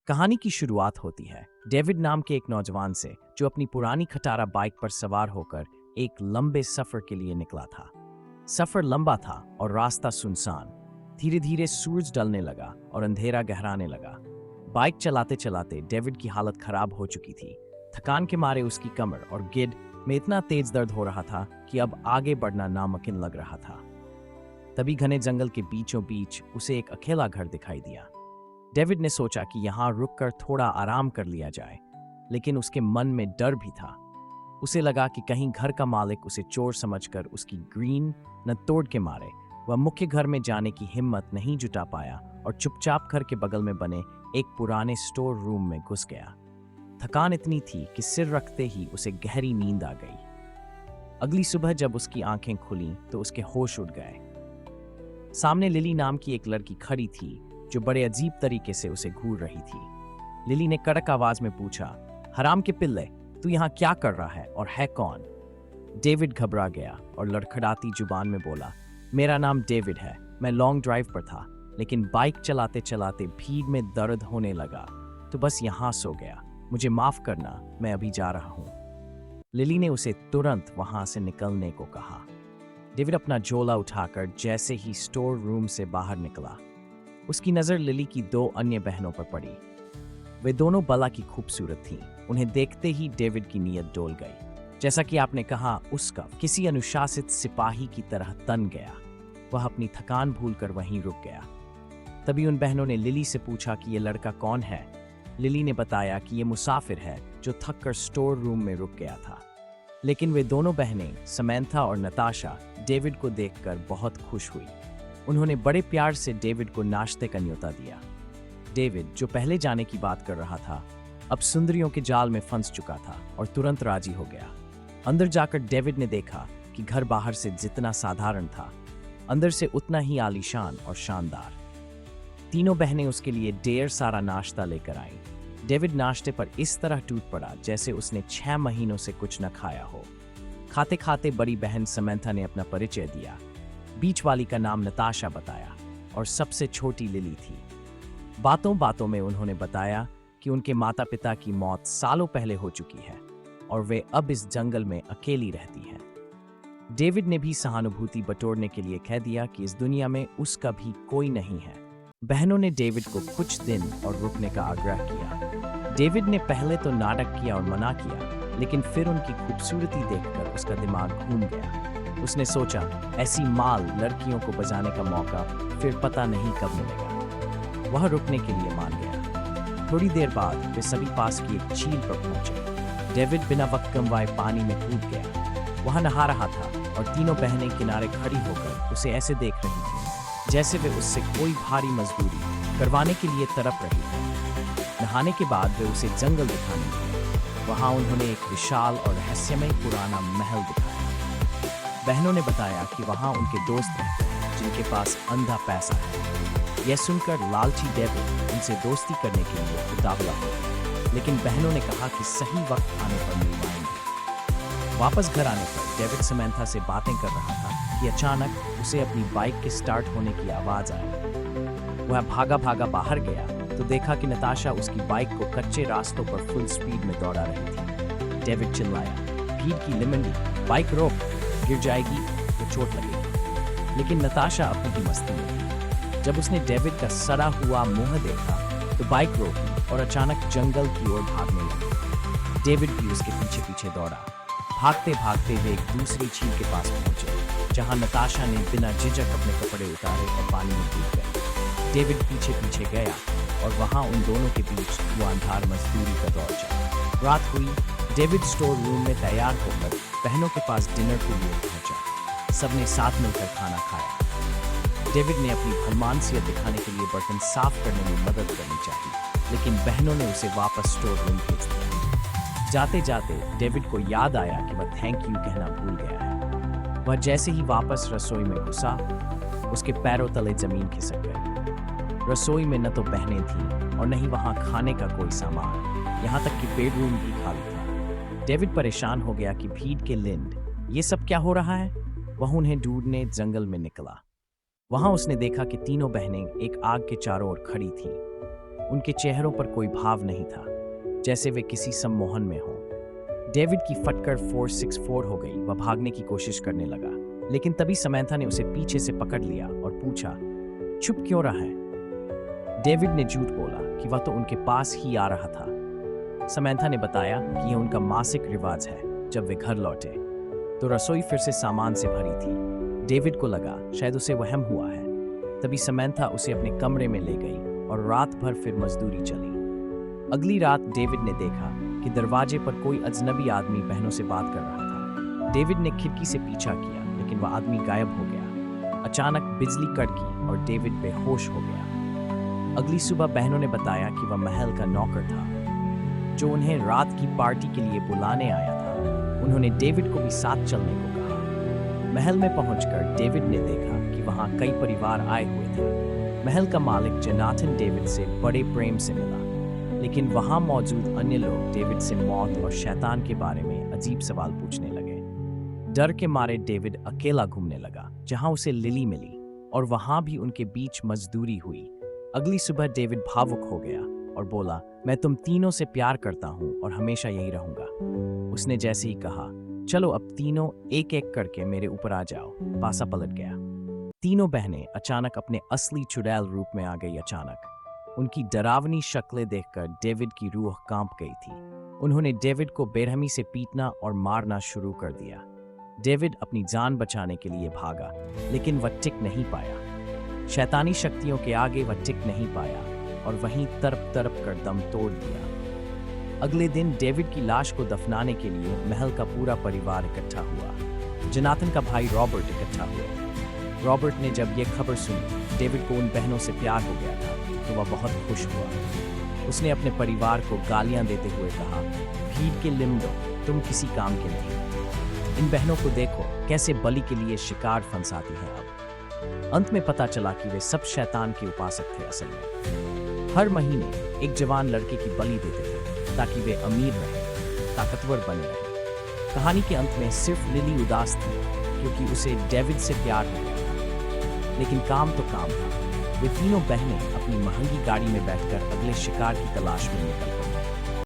कहानी की शुरुआत होती है डेविड नाम के एक नौजवान से जो अपनी पुरानी खटारा बाइक पर सवार होकर एक लंबे सफर के लिए निकला था। सफर लंबा था और रास्ता सुनसान। धीरे धीरे सूरज ढलने लगा और अंधेरा गहराने लगा। बाइक चलाते चलाते डेविड की हालत खराब हो चुकी थी। थकान के मारे उसकी कमर और गिद में इतना तेज दर्द हो रहा था कि अब आगे बढ़ना नामुमकिन लग रहा था। तभी घने जंगल के बीचों बीच उसे एक अकेला घर दिखाई दिया। डेविड ने सोचा कि यहाँ रुककर थोड़ा आराम कर लिया जाए, लेकिन उसके मन में डर भी था। उसे लगा कि कहीं घर का मालिक उसे चोर समझकर उसकी ग्रीन न तोड़ के मारे। वह मुख्य घर में जाने की हिम्मत नहीं जुटा पाया और चुपचाप घर के बगल में बने एक पुराने स्टोर रूम में घुस गया। थकान इतनी थी कि सिर रखते ही उसे गहरी नींद आ गई। अगली सुबह जब उसकी आंखें खुलीं तो उसके होश उड़ गए। सामने लिली नाम की एक लड़की खड़ी थी जो बड़े अजीब तरीके से उसे घूर रही थी। लिली ने कड़क आवाज में पूछा, हराम के पिल्ले, तू यहाँ क्या कर रहा है और है कौन? डेविड घबरा गया और लड़खड़ाती जुबान में बोला, मेरा नाम डेविड है। मैं लॉन्ग ड्राइव पर था, लेकिन बाइक चलाते चलाते भीड़ में दर्द होने लगा तो बस यहाँ सो गया। मुझे माफ करना, मैं अभी जा रहा हूँ। लिली ने उसे तुरंत वहां से निकलने को कहा। डेविड अपना झोला उठाकर जैसे ही स्टोर रूम से बाहर निकला, उसकी नजर लिली की दो अन्य बहनों पर पड़ी। वे दोनों बला की खूबसूरत थीं। उन्हें देखते ही डेविड की नीयत डोल गई। जैसा कि आपने कहा, उसका किसी अनुशासित सिपाही की तरह तन गया। वह अपनी थकान भूलकर वहीं रुक गया। तभी उन बहनों ने लिली से पूछा कि यह लड़का कौन है। लिली ने बताया कि यह मुसाफिर है जो थककर स्टोर रूम में रुक गया था। लेकिन वे दोनों बहनें, समैंथा और नताशा, डेविड को देखकर बहुत खुश हुई। उन्होंने बड़े प्यार से डेविड को नाश्ते का न्योता दिया। डेविड, जो पहले जाने की बात कर रहा था, अब सुंदरियों के जाल में फंस चुका था और तुरंत राजी हो गया। अंदर जाकर डेविड ने देखा कि घर बाहर से जितना साधारण था, अंदर से उतना ही आलीशान और शानदार। तीनों बहनें उसके लिए ढेर सारा नाश्ता लेकर आईं। डेविड नाश्ते पर इस तरह टूट पड़ा जैसे उसने 6 महीनों से कुछ न खाया हो। खाते खाते बड़ी बहन समैंथा ने अपना परिचय दिया। बीच वाली का नाम नताशा बताया और सबसे छोटी लिली थी। बातों बातों में उन्होंने बताया कि उनके माता पिता की मौत सालों पहले हो चुकी है और वे अब इस जंगल में अकेली रहती हैं। डेविड ने भी सहानुभूति बटोरने के लिए कह दिया कि इस दुनिया में उसका भी कोई नहीं है। बहनों ने डेविड को कुछ दिन और रुकने का आग्रह किया। डेविड ने पहले तो नाटक किया और मना किया, लेकिन फिर उनकी खूबसूरती देखकर उसका दिमाग घूम गया। उसने सोचा, ऐसी माल लड़कियों को बजाने का मौका फिर पता नहीं कब मिलेगा। वह रुकने के लिए मान गया। थोड़ी देर बाद वे सभी पास की एक झील पर पहुंचे। डेविड बिना वक्त गंवाए पानी में कूद गया। वह नहा रहा था और तीनों बहनें किनारे खड़ी होकर उसे ऐसे देख रही थीं जैसे वे उससे कोई भारी मजदूरी करवाने के लिए तड़प रही थी। नहाने के बाद वे उसे जंगल दिखाने लगे। वहां उन्होंने एक विशाल और रहस्यमय पुराना महल दिखाया। बहनों ने बताया कि वहां उनके दोस्त रहते हैं जिनके पास अंधा पैसा है। यह सुनकर लालची डेविड उनसे दोस्ती करने के लिए उतावला हो गया, लेकिन बहनों ने कहा कि सही वक्त आने पर मिलवाएंगे। वापस घर आने पर डेविड समैंथा से बातें कर रहा था कि अचानक उसे अपनी बाइक के स्टार्ट होने की आवाज आई। वह भागा भागा बाहर गया तो देखा कि नताशा उसकी बाइक को कच्चे रास्तों पर फुल स्पीड में दौड़ा रही थी। डेविड चिल्लाया, भीड़ की लिमंडी, बाइक रोक, गिर जाएगी तो चोट लगेगी। लेकिन नताशा अपनी ही मस्ती में थी। जब उसने डेविड का सड़ा हुआ मुंह देखा तो बाइक रोकी और अचानक जंगल की ओर भागने लगी। डेविड भी उसके पीछे पीछे दौड़ा। भागते भागते वे एक दूसरी झील के पास पहुंचे, जहां नताशा ने बिना झिझक अपने कपड़े उतारे और पानी में कूद गए। डेविड पीछे पीछे गया और वहां उन दोनों के बीच धुआंधार मजदूरी का दौर चला। रात हुई। डेविड स्टोर रूम में तैयार होकर बहनों के पास डिनर के लिए पहुंचा। सबने साथ मिलकर खाना खाया। डेविड ने अपनी भलमानसियत दिखाने के लिए बर्तन साफ करने में मदद करनी चाहिए, लेकिन बहनों ने उसे वापस स्टोर रूम भेज दिया। जाते जाते डेविड को याद आया कि वह थैंक यू कहना भूल गया है। वह जैसे ही वापस रसोई में घुसा, उसके पैरों तले जमीन खिसक गई। रसोई में न तो बहनें थीं और न ही वहां खाने का कोई सामान, यहाँ तक कि बेडरूम भी खाली था। डेविड परेशान हो गया कि भीड़ के लिंड, ये सब क्या हो रहा है? वह उन्हें ढूंढने जंगल में निकला। वहां उसने देखा कि तीनों बहनें एक आग के चारों ओर खड़ी थीं। उनके चेहरों पर कोई भाव नहीं था, जैसे वे किसी सम्मोहन में हों। डेविड की फटकर 464 हो गई। वह भागने की कोशिश करने लगा, लेकिन तभी समैंथा ने उसे पीछे से पकड़ लिया और पूछा, चुप क्यों रहा है? डेविड ने झूठ बोला कि वह तो उनके पास ही आ रहा था। समैंथा ने बताया कि यह उनका मासिक रिवाज है। जब वे घर लौटे तो रसोई फिर से सामान से भरी थी। डेविड को लगा शायद उसे वहम हुआ है। तभी समैंथा उसे अपने कमरे में ले गई और रात भर फिर मजदूरी चली। अगली रात डेविड ने देखा कि दरवाजे पर कोई अजनबी आदमी बहनों से बात कर रहा था। डेविड ने खिड़की से पीछा किया, लेकिन वह आदमी गायब हो गया। अचानक बिजली कड़की और डेविड बेहोश हो गया। अगली सुबह बहनों ने बताया कि वह महल का नौकर था, जो उन्हें रात की पार्टी के लिए बुलाने आया था। उन्होंने डेविड को भी साथ चलने को कहा। महल में पहुंचकर डेविड ने देखा कि वहां कई परिवार आए हुए थे। महल का मालिक जोनाथन डेविड से बड़े प्रेम से मिला, लेकिन वहां मौजूद अन्य लोग डेविड से मौत और शैतान के बारे में अजीब सवाल पूछने लगे। डर के मारे डेविड अकेला घूमने लगा, जहां उसे लिली मिली और वहां भी उनके बीच मजदूरी हुई। अगली सुबह डेविड भावुक हो गया और बोला, मैं तुम तीनों से प्यार करता हूं और हमेशा यही रहूंगा। उसने जैसे ही कहा, चलो अब तीनों एक एक करके मेरे ऊपर आ जाओ, पासा पलट गया। तीनों बहनें अचानक अपने असली चुड़ैल रूप में आ गई। अचानक उनकी डरावनी शक्लें देखकर डेविड की रूह कांप गई थी। उन्होंने डेविड को बेरहमी से पीटना और मारना शुरू कर दिया। डेविड अपनी जान बचाने के लिए भागा, लेकिन वह टिक नहीं पाया। शैतानी शक्तियों के आगे वह टिक नहीं पाया और वहीं तड़प तड़प कर दम तोड़ दिया। अगले दिन डेविड की लाश को दफनाने के लिए महल का पूरा परिवार इकट्ठा हुआ। जोनाथन का भाई रॉबर्ट इकट्ठा हुआ। रॉबर्ट ने जब यह खबर सुनी डेविड को उन बहनों से प्यार हो गया था, तो वह बहुत खुश हुआ। उसने अपने परिवार को गालियां देते हुए कहा, भीड़ के लिम्बो, तुम किसी काम के नहीं। इन बहनों को देखो कैसे बलि के लिए शिकार फंसाती हैं। अब अंत में पता चला कि वे सब शैतान के उपासक थे। असल में हर महीने एक जवान लड़के की बलि देते थे ताकि वे अमीर रहें, ताकतवर बने रहें। कहानी के अंत में सिर्फ लिली उदास थी, क्योंकि उसे डेविड से प्यार हो गया था। लेकिन काम तो काम था। वे तीनों बहनें अपनी महंगी गाड़ी में बैठकर अगले शिकार की तलाश में निकल पड़ी।